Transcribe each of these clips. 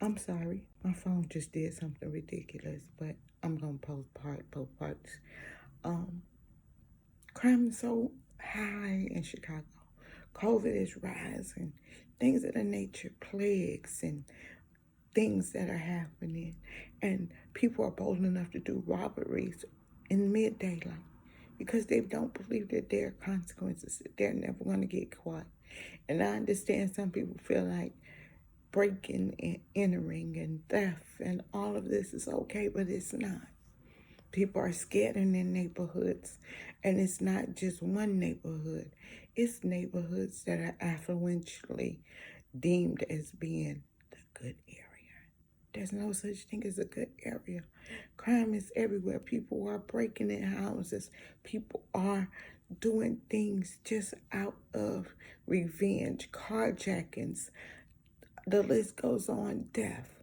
I'm sorry, my phone just did something ridiculous, but I'm gonna post both parts. Um, Crime is so high in Chicago. COVID is rising. Things of the nature, plagues and things that are happening, and people are bold enough to do robberies in mid daylight because they don't believe that there are consequences, that they're never going to get caught. And I understand some people feel like breaking and entering and theft and all of this is okay, but it's not. People are scared in their neighborhoods, and it's not just one neighborhood, it's neighborhoods that are affluentially deemed as being the good area. There's no such thing as a good area. Crime is everywhere. People are breaking in houses. People are doing things just out of revenge, carjackings. The list goes on. Death.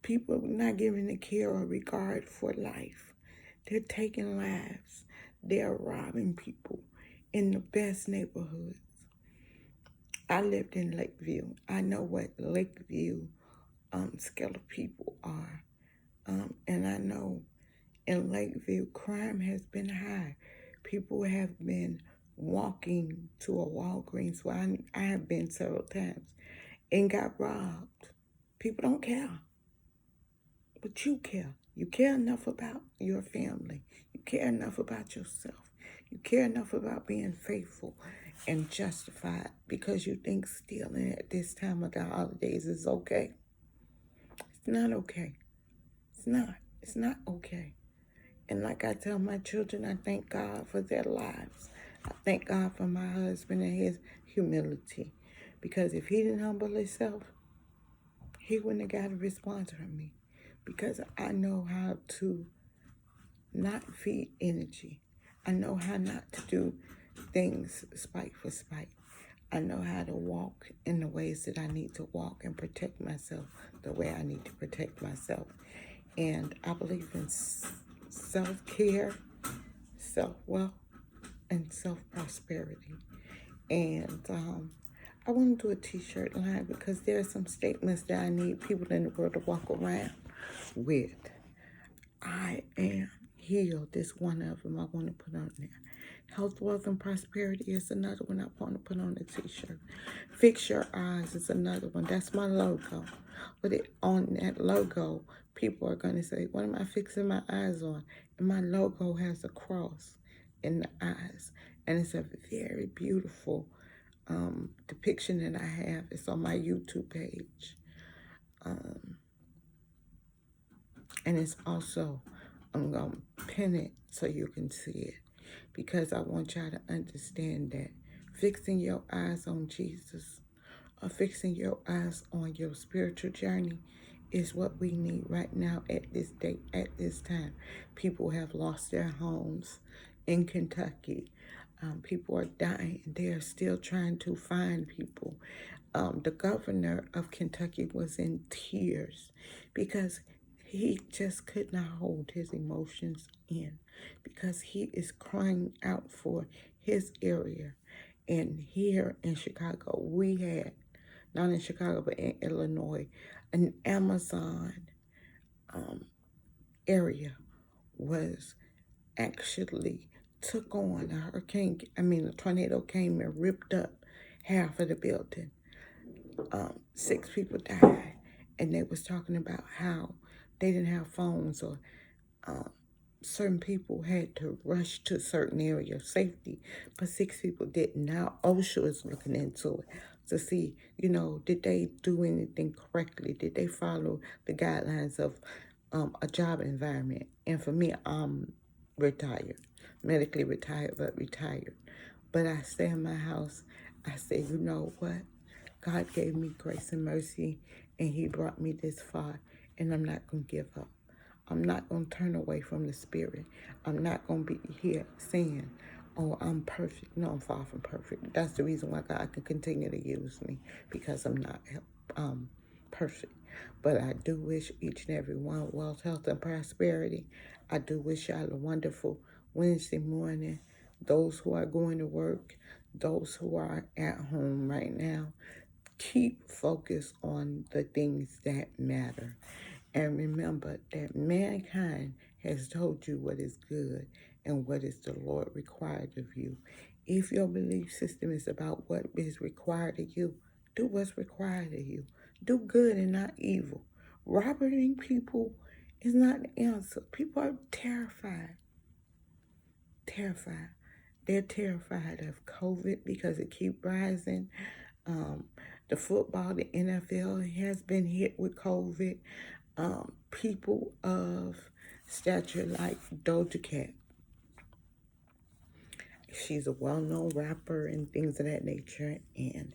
People not giving the care or regard for life. They're taking lives. They're robbing people in the best neighborhoods. I lived in Lakeview. I know what Lakeview scale of people are. And I know in Lakeview, crime has been high. People have been walking to a Walgreens where I have been several times and got robbed. People don't care, but you care. You care enough about your family. You care enough about yourself. You care enough about being faithful and justified because you think stealing at this time of the holidays is okay. It's not okay. It's not. It's not okay. And like I tell my children, I thank God for their lives. I thank God for my husband and his humility. Because if he didn't humble himself, he wouldn't have got a response from me. Because I know how to not feed energy. I know how not to do things spite for spite. I know how to walk in the ways that I need to walk and protect myself the way I need to protect myself. And I believe in self-care, self-wealth, and self-prosperity. And I want to do a t-shirt line because there are some statements that I need people in the world to walk around with. I am healed is one of them I want to put on there. Health, wealth, and prosperity is another one I want to put on the t-shirt. Fix your eyes is another one. That's my logo. But on that logo, people are going to say, what am I fixing my eyes on? And my logo has a cross in the eyes. And it's a very beautiful depiction that I have. It's on my YouTube page. And it's also, I'm going to pin it so you can see it. Because I want y'all to understand that fixing your eyes on Jesus or fixing your eyes on your spiritual journey is what we need right now at this date, at this time. People have lost their homes in Kentucky. People are dying. They are still trying to find people. The governor of Kentucky was in tears because he just could not hold his emotions in because he is crying out for his area. And here in Chicago, we had, not in Chicago, but in Illinois, an Amazon area was actually took on a tornado came and ripped up half of the building. 6 people died, and they was talking about how they didn't have phones or certain people had to rush to a certain area of safety, but 6 people didn't. Now OSHA is looking into it to see, did they do anything correctly? Did they follow the guidelines of a job environment? And for me, I'm retired, medically retired, but retired. But I stay in my house. I say, you know what? God gave me grace and mercy, and he brought me this far, and I'm not going to give up. I'm not going to turn away from the Spirit. I'm not going to be here saying, oh, I'm perfect. No, I'm far from perfect. That's the reason why God can continue to use me, because I'm not perfect. But I do wish each and every one wealth, health, and prosperity. I do wish y'all a wonderful Wednesday morning. Those who are going to work, those who are at home right now, Keep focused on the things that matter. And remember that mankind has told you what is good and what is the Lord required of you. If your belief system is about what is required of you, do what's required of you. Do good and not evil. Robbing people is not the answer. People are terrified. Terrified. They're terrified of COVID because it keeps rising. Um, the football, the NFL has been hit with COVID. People of stature like Doja Cat. She's a well-known rapper and things of that nature, and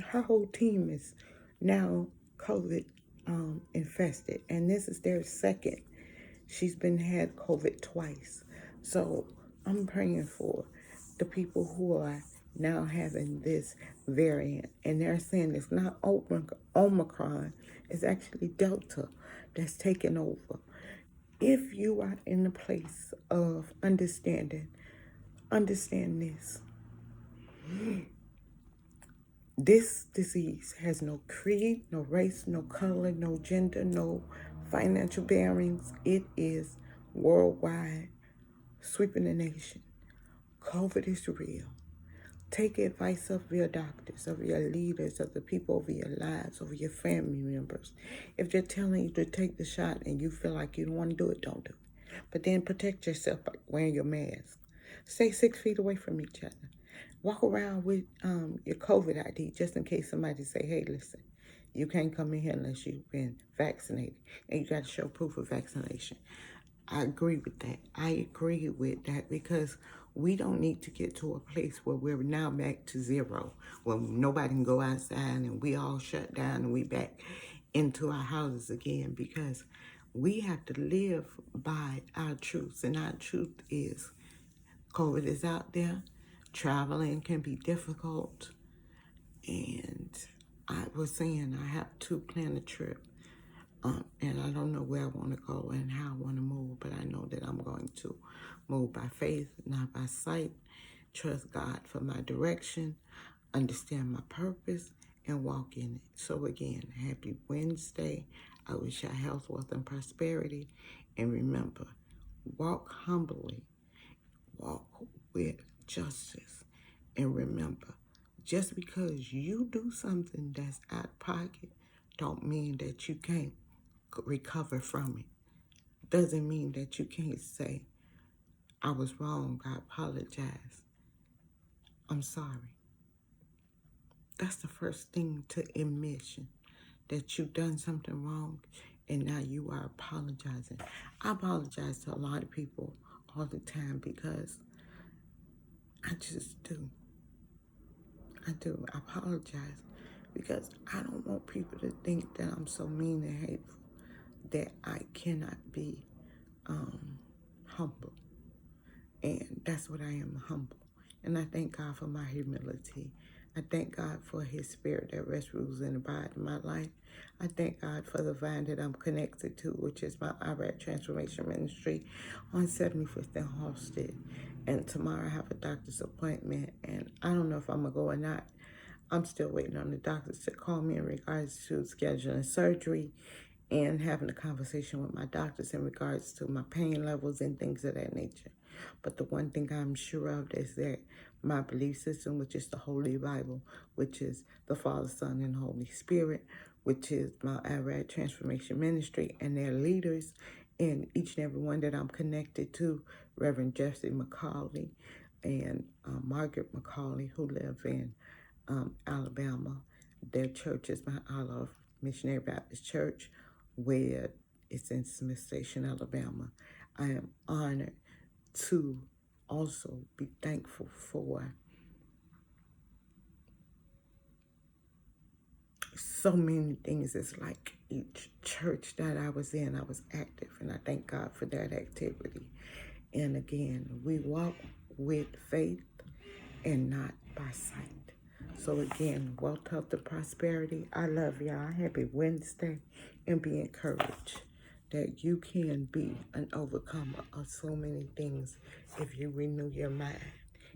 her whole team is now COVID infested, and this is their second. She's been had COVID twice, so I'm praying for the people who are now having this variant, and they're saying it's not Omicron, it's actually Delta that's taking over. If you are in a place of understanding, understand this. This disease has no creed, no race, no color, no gender, no financial bearings. It is worldwide, sweeping the nation. COVID is real. Take advice of your doctors, of your leaders, of the people over your lives, over your family members. If they're telling you to take the shot and you feel like you don't want to do it, don't do it. But then protect yourself by wearing your mask. Stay 6 feet away from each other. Walk around with your COVID ID just in case somebody say, hey, listen, you can't come in here unless you've been vaccinated. And you got to show proof of vaccination. I agree with that. I agree with that because we don't need to get to a place where we're now back to zero, when nobody can go outside and we all shut down and we back into our houses again, because we have to live by our truths. And our truth is COVID is out there. Traveling can be difficult. And I was saying I have to plan a trip. And I don't know where I want to go and how I want to move, but I know that I'm going to move by faith, not by sight. Trust God for my direction, understand my purpose, and walk in it. So again, happy Wednesday. I wish you health, wealth, and prosperity. And remember, walk humbly, walk with justice. And remember, just because you do something that's out of pocket, don't mean that you can't recover from it. Doesn't mean that you can't say, I was wrong, I apologize, I'm sorry. That's the first thing to admission, that you've done something wrong and now you are apologizing. I apologize to a lot of people all the time because I just do. I do. I apologize because I don't want people to think that I'm so mean and hateful that I cannot be humble. And that's what I am, humble. And I thank God for my humility. I thank God for his spirit that rests, rules, and abides in my life. I thank God for the vine that I'm connected to, which is my Iraq Transformation Ministry on 75th and Halsted. And tomorrow I have a doctor's appointment, and I don't know if I'm going to go or not. I'm still waiting on the doctors to call me in regards to scheduling surgery and having a conversation with my doctors in regards to my pain levels and things of that nature. But the one thing I'm sure of is that my belief system, which is the Holy Bible, which is the Father, Son, and Holy Spirit, which is my Iraq Transformation Ministry, and their leaders, and each and every one that I'm connected to, Reverend Jesse McCauley and Margaret McCauley, who live in Alabama. Their church is Mount Olive Missionary Baptist Church, where it's in Smith Station, Alabama. I am honored to also be thankful for so many things. It's like each church that I was in, I was active, and I thank God for that activity. And again, we walk with faith and not by sight. So again, wealth, health, and prosperity. I love y'all. Happy Wednesday, and be encouraged that you can be an overcomer of so many things if you renew your mind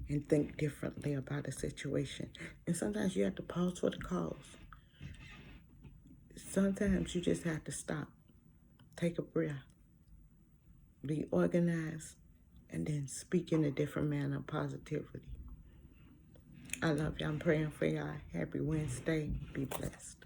and think differently about a situation. And sometimes you have to pause for the cause. Sometimes you just have to stop, take a breath, be organized, and then speak in a different manner of positivity. I love you. I'm praying for y'all. Happy Wednesday. Be blessed.